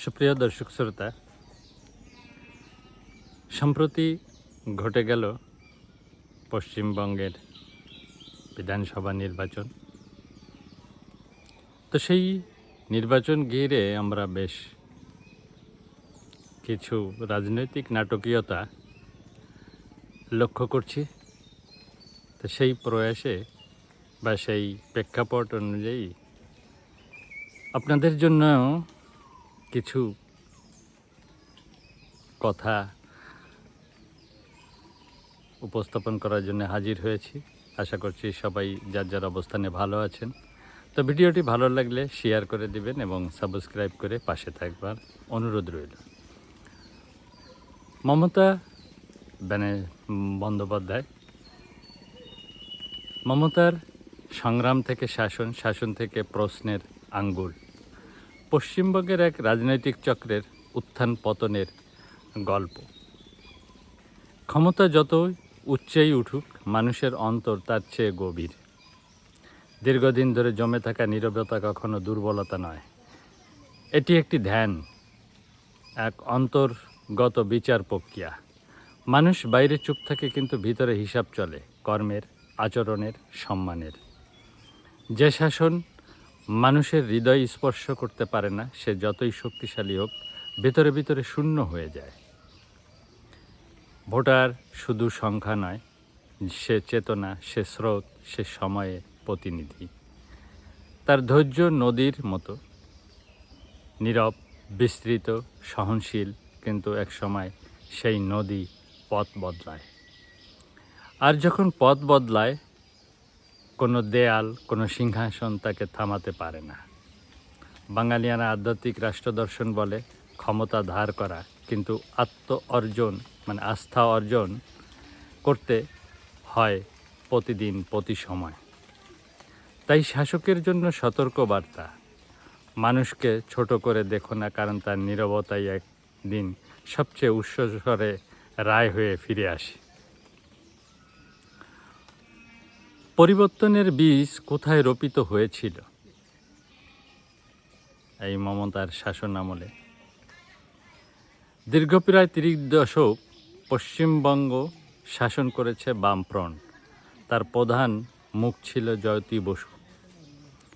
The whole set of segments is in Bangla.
সুপ্রিয় দর্শক শ্রোতা, সম্প্রতি ঘটে গেল পশ্চিমবঙ্গের বিধানসভা নির্বাচন। তো সেই নির্বাচন ঘিরে আমরা বেশ কিছু রাজনৈতিক নাটকীয়তা লক্ষ্য করছি। তো সেই প্রয়াসে বা সেই প্রেক্ষাপট অনুযায়ী আপনাদের জন্য কিছু কথা উপস্থাপন করার জন্য হাজির হয়েছি। আশা করছি সবাই যার যার অবস্থানে ভালো আছেন। তো ভিডিওটি ভালো লাগলে শেয়ার করে দিবেন এবং সাবস্ক্রাইব করে পাশে থাকবার অনুরোধ রইল। মমতা বন্দ্যোপাধ্যায়, মমতার সংগ্রাম থেকে শাসন, শাসন থেকে প্রশ্নের আঙ্গুল, পশ্চিমবঙ্গের এক রাজনৈতিক চক্রের উত্থান পতনের গল্প। ক্ষমতা যতই উচ্চেই উঠুক, মানুষের অন্তর তার চেয়ে গভীর। দীর্ঘদিন ধরে জমে থাকা নীরবতা কখনো দুর্বলতা নয়, এটি একটি ধ্যান, এক অন্তর্গত বিচার প্রক্রিয়া। মানুষ বাইরে চুপ থাকে, কিন্তু ভিতরে হিসাব চলে কর্মের, আচরণের, সম্মানের। যে শাসন মানুষের হৃদয় স্পর্শ করতে পারে না, সে যতই শক্তিশালী হোক, ভিতরে ভিতরে শূন্য হয়ে যায়। ভোটার শুধু সংখ্যা নয়, সে চেতনা, সে স্রোত, সে সময়ের প্রতিনিধি। তার ধৈর্য নদীর মতো নীরব, বিস্তৃত, সহনশীল, কিন্তু এক সময় সেই নদী পথ বদলায়। আর যখন পথ বদলায়, কোনো দেয়াল, কোনো সিংহাসন তাকে থামাতে পারে না। বাঙালিয়ানা আধ্যাত্মিক রাষ্ট্রদর্শন বলে ক্ষমতা ধার করা, কিন্তু আস্থা অর্জন করতে হয় প্রতিদিন, প্রতি সময়। তাই শাসকের জন্য সতর্ক বার্তা: মানুষকে ছোট করে দেখো না, কারণ তার নীরবতাই একদিন সবচেয়ে উচ্চস্বরে রায় হয়ে ফিরে আসে। পরিবর্তনের বীজ কোথায় রোপিত হয়েছিল? এই মমতার শাসন আমলে দীর্ঘ প্রায় 30 দশক পশ্চিমবঙ্গ শাসন করেছে বামফ্রন্ট। তার প্রধান মুখ ছিল জয়তী বসু।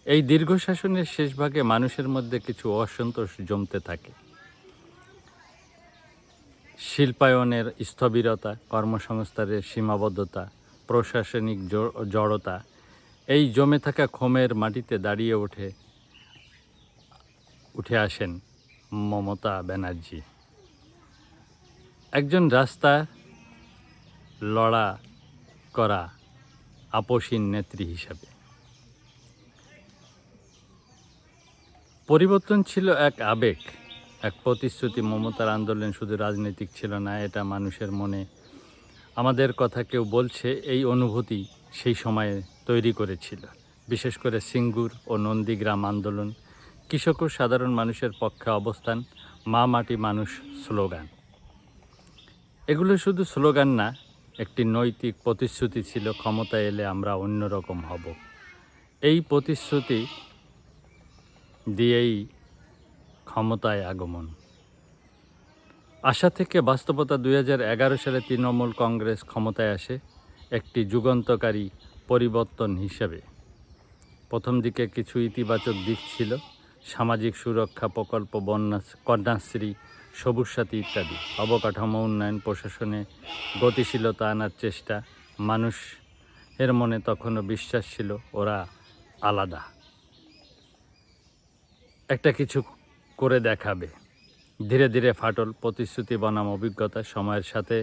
এই দীর্ঘ শাসনের শেষ ভাগে মানুষের মধ্যে কিছু অসন্তোষ জমতে থাকে। শিল্পায়নের স্থবিরতা, কর্মসংস্থানের সীমাবদ্ধতা, প্রশাসনিক জড়তা, এই জমে থাকা ক্ষোভের মাটিতে দাঁড়িয়ে উঠে আসেন মমতা ব্যানার্জি, একজন রাস্তা লড়া করা আপসীন নেত্রী হিসাবে। পরিবর্তন ছিল এক আবেগ, এক প্রতিশ্রুতি। মমতার আন্দোলন শুধু রাজনৈতিক ছিল না, এটা মানুষের মনে আমাদের কথা কেউ বলছে, এই অনুভূতি সেই সময়ে তৈরি করেছিল। বিশেষ করে সিঙ্গুর ও নন্দীগ্রাম আন্দোলন, কৃষক ও সাধারণ মানুষের পক্ষে অবস্থান, মা মাটি মানুষ স্লোগান। এগুলো শুধু স্লোগান না, একটি নৈতিক প্রতিশ্রুতি ছিল, ক্ষমতায় এলে আমরা অন্যরকম হব। এই প্রতিশ্রুতি দিয়েই ক্ষমতায় আগমন। আশা থেকে বাস্তবতা। 2011 সালে তৃণমূল কংগ্রেস ক্ষমতায় আসে একটি যুগান্তকারী পরিবর্তন হিসেবে। প্রথম দিকে কিছু ইতিবাচক দিক ছিল: সামাজিক সুরক্ষা প্রকল্প, কন্যাশ্রী, সবুজ সাথী ইত্যাদি। অবকাঠামো উন্নয়ন, প্রশাসনে গতিশীলতা আনার চেষ্টা। মানুষের মনে তখনও বিশ্বাস ছিল ওরা আলাদা, একটা কিছু করে দেখাবে। ধীরে ধীরে ফাটল, প্রতিশ্রুতি বনাম অভিজ্ঞতা, সময়ের সাথে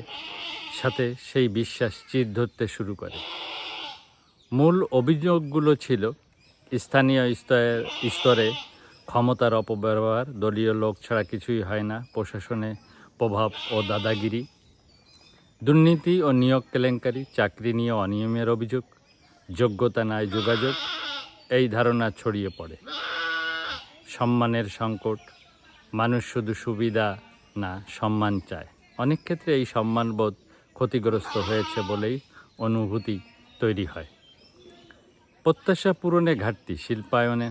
সাথে সেই বিশ্বাস চির ধরতে শুরু করে। মূল অভিযোগগুলো ছিল: স্থানীয় স্তরে ক্ষমতার অপব্যবহার, দলীয় লোক ছাড়া কিছুই হয় না, প্রশাসনে প্রভাব ও দাদাগিরি, দুর্নীতি ও নিয়োগ কেলেঙ্কারি, চাকরি নিয়ে অনিয়মের অভিযোগ, যোগ্যতা নাই যোগাযোগ, এই ধারণা ছড়িয়ে পড়ে। সম্মানের সংকট, মানুষ শুধু সুবিধা না, সম্মান চায়। অনেক ক্ষেত্রে এই সম্মানবোধ ক্ষতিগ্রস্ত হয়েছে বলেই অনুভূতি তৈরি হয়। প্রত্যাশা পূরণে ঘাটতি, শিল্পায়নে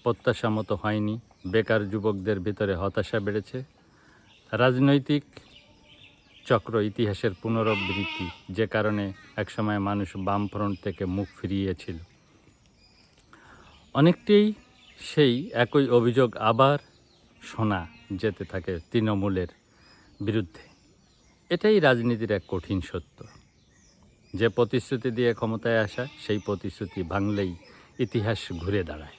প্রত্যাশা মতো হয়নি, বেকার যুবকদের ভিতরে হতাশা বেড়েছে। রাজনৈতিক চক্র ইতিহাসের পুনরাবৃত্তি, যে কারণে একসময় মানুষ বামফ্রন্ট থেকে মুখ ফিরিয়েছিল। অনেকটাই সেই একই অভিযোগ আবার শোনা যেতে থাকে তৃণমূলের বিরুদ্ধে। এটাই রাজনীতির এক কঠিন সত্য। যে প্রতিশ্রুতি দিয়ে ক্ষমতায় আসা, সেই প্রতিশ্রুতি ভাঙলেই ইতিহাস ঘুরে দাঁড়ায়।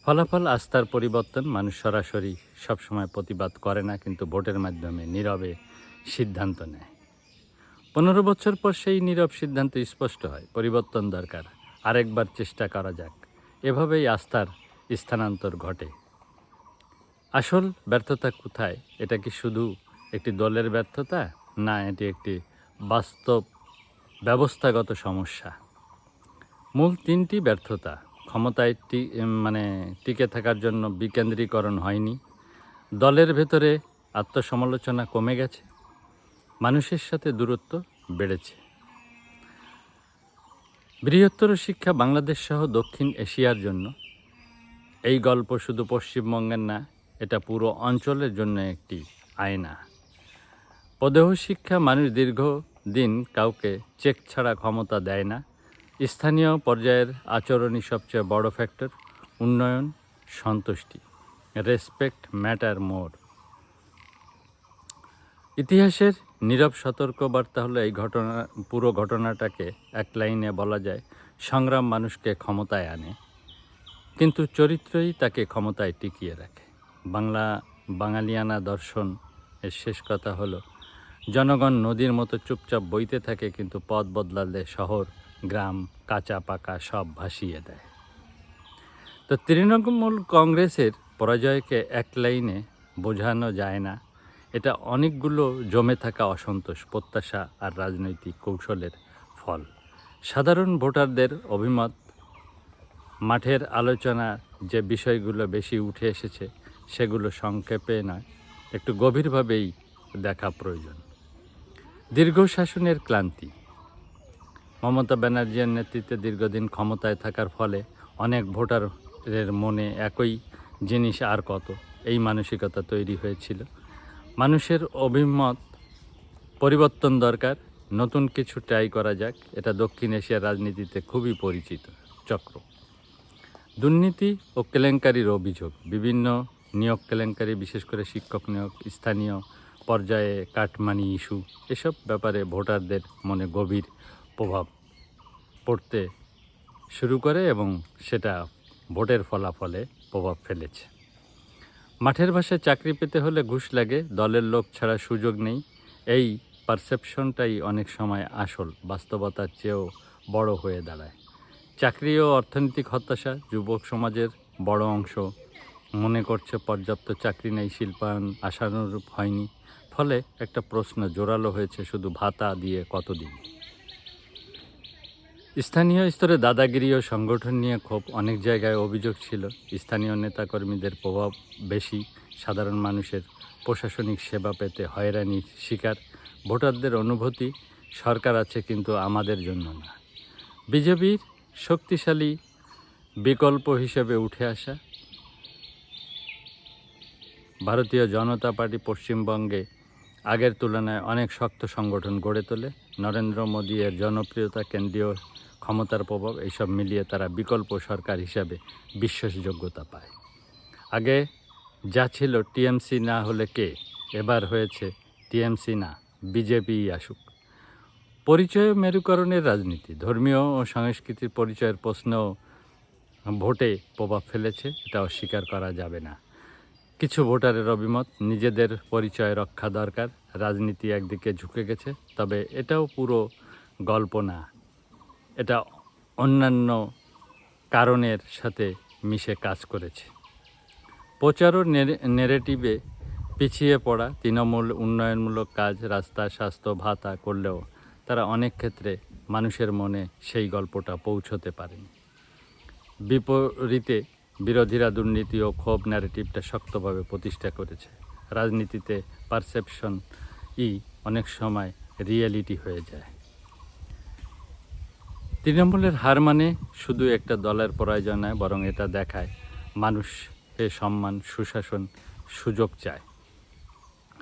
ফলাফল আস্থার পরিবর্তন। মানুষ সরাসরি সবসময় প্রতিবাদ করে না, কিন্তু ভোটের মাধ্যমে নীরবে সিদ্ধান্ত নেয়। 15 বছর পর সেই নীরব সিদ্ধান্ত স্পষ্ট হয়, পরিবর্তন দরকার, আরেকবার চেষ্টা করা যাক। এভাবেই আস্থার স্থানান্তর ঘটে। আসল ব্যর্থতা কোথায়? এটা কি শুধু একটি দলের ব্যর্থতা? না, এটি একটি বাস্তব ব্যবস্থাগত সমস্যা। মূল 3টি ব্যর্থতা। ক্ষমতায় টিকে থাকার জন্য বিকেন্দ্রীকরণ হয়নি, দলের ভেতরে আত্মসমালোচনা কমে গেছে, মানুষের সাথে দূরত্ব বেড়েছে। বৃহত্তর শিক্ষা বাংলাদেশ সহ দক্ষিণ এশিয়ার জন্য এই গল্প শুধু পশ্চিমবঙ্গের না, এটা পুরো অঞ্চলের জন্য একটি আয়না। পদেহ শিক্ষা মানুষ দীর্ঘদিন কাউকে চেক ছাড়া ক্ষমতা দেয় না। স্থানীয় পর্যায়ের আচরণই সবচেয়ে বড় ফ্যাক্টর। উন্নয়ন, সন্তুষ্টি, রেসপেক্ট ম্যাটার মোর। ইতিহাসের নীরব সতর্কবার্তা হলো এই পুরো ঘটনাটাকে এক লাইনে বলা যায়, সংগ্রাম মানুষকে ক্ষমতায় আনে, কিন্তু চরিত্রই তাকে ক্ষমতায় টিকিয়ে রাখে। বাঙালিয়ানা দর্শন এর শেষ কথা হলো, জনগণ নদীর মতো চুপচাপ বইতে থাকে, কিন্তু পথ বদলালে শহর, গ্রাম, কাঁচা পাকা সব ভাসিয়ে দেয়। তো তৃণমূল কংগ্রেসের পরাজয়কে এক লাইনে বোঝানো যায় না। এটা অনেকগুলো জমে থাকা অসন্তোষ, প্রত্যাশা আর রাজনৈতিক কৌশলের ফল। সাধারণ ভোটারদের অভিমত, মাঠের আলোচনা, যে বিষয়গুলো বেশি উঠে এসেছে সেগুলো সংক্ষেপে নয়, একটু গভীরভাবেই দেখা প্রয়োজন। দীর্ঘ শাসনের ক্লান্তি। মমতা ব্যানার্জির নেতৃত্বে দীর্ঘদিন ক্ষমতায় থাকার ফলে অনেক ভোটারের মনে একই জিনিস আর কত, এই মানসিকতা তৈরি হয়েছিল। মানুষের অভিমত পরিবর্তন দরকার, নতুন কিছু ট্রাই করা যাক। এটা দক্ষিণ এশিয়ার রাজনীতিতে খুবই পরিচিত চক্র। দুর্নীতি ও কেলেঙ্কারির অভিযোগ, বিভিন্ন নিয়োগ কেলেঙ্কারি, বিশেষ করে শিক্ষক নিয়োগ, স্থানীয় পর্যায়ে কাটমানি ইস্যু, এসব ব্যাপারে ভোটারদের মনে গভীর প্রভাব পড়তে শুরু করে এবং সেটা ভোটের ফলাফলে প্রভাব ফেলেছে। মাঠের ভাষায় চাকরি পেতে হলে ঘুষ লাগে, দলের লোক ছাড়া সুযোগ নেই, এই পারসেপশনটাই অনেক সময় আসল বাস্তবতার চেয়েও বড় হয়ে দাঁড়ায়। চাকরি ও অর্থনৈতিক হতাশা। যুবক সমাজের বড় অংশ মনে করছে পর্যাপ্ত চাকরি নেই, শিল্পায়ন আশানুরূপ হয়নি। ফলে একটা প্রশ্ন জোরালো হয়েছে, শুধু ভাতা দিয়ে কতদিন? স্থানীয় স্তরে দাদাগিরি ও সংগঠন নিয়ে ক্ষোভ। অনেক জায়গায় অভিযোগ ছিল স্থানীয় নেতাকর্মীদের প্রভাব বেশি, সাধারণ মানুষের প্রশাসনিক সেবা পেতে হয়রানির শিকার। ভোটারদের অনুভূতি, সরকার আছে কিন্তু আমাদের জন্য না। বিজেপির শক্তিশালী বিকল্প হিসেবে উঠে আসা। ভারতীয় জনতা পার্টি পশ্চিমবঙ্গে আগের তুলনায় অনেক শক্ত সংগঠন গড়ে তোলে। নরেন্দ্র মোদী এর জনপ্রিয়তা, কেন্দ্রীয় ক্ষমতার প্রভাব, এইসব মিলিয়ে তারা বিকল্প সরকার হিসাবে বিশ্বাসযোগ্যতা পায়। আগে যা ছিল টিএমসি না হলে কে, এবার হয়েছে টিএমসি না বিজেপিই আসুক। পরিচয় মেরুকরণের রাজনীতি। ধর্মীয় ও সংস্কৃতির পরিচয়ের প্রশ্নও ভোটে প্রভাব ফেলেছে, এটা অস্বীকার করা যাবে না। কিছু ভোটারের অভিমত, নিজেদের পরিচয় রক্ষা দরকার, রাজনীতি একদিকে ঝুঁকে গেছে। তবে এটাও পুরো গল্প না, এটা অন্যান্য কারণের সাথে মিশে কাজ করেছে। প্রচার ও নেরেটিভে পিছিয়ে পড়া। তৃণমূল উন্নয়নমূলক কাজ, রাস্তা, স্বাস্থ্য, ভাতা করলেও তারা অনেক ক্ষেত্রে মানুষের মনে সেই গল্পটা পৌঁছতে পারেনি। বিপরীতে বিরোধীরা দুর্নীতি ও ক্ষোভ ন্যারেটিভটা শক্তভাবে প্রতিষ্ঠা করেছে। রাজনীতিতে পারসেপশনই অনেক সময় রিয়েলিটি হয়ে যায়। তৃণমূলের হার মানে শুধু একটা দলের পরাজয় নয়, বরং এটা দেখায় মানুষ সে সম্মান, সুশাসন, সুযোগ চায়।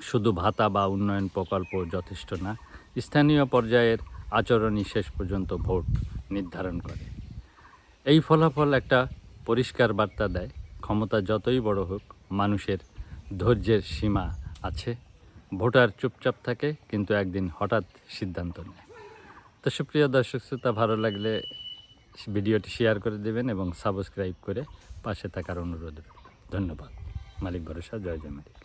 শুধু ভাতা বা উন্নয়ন প্রকল্প যথেষ্ট না, স্থানীয় পর্যায়ের আচরণই শেষ পর্যন্ত ভোট নির্ধারণ করে। এই ফলাফল একটা পরিষ্কার বার্তা দেয়, ক্ষমতা যতই বড় হোক, মানুষের ধৈর্যের সীমা আছে। ভোটার চুপচাপ থাকে, কিন্তু একদিন হঠাৎ সিদ্ধান্ত নেয়। তো সুপ্রিয় দর্শক শ্রোতা, ভালো লাগলে ভিডিওটি শেয়ার করে দেবেন এবং সাবস্ক্রাইব করে পাশে থাকার অনুরোধ রইল। ধন্যবাদ। মালিক ভরসা, জয় জয় মালিক।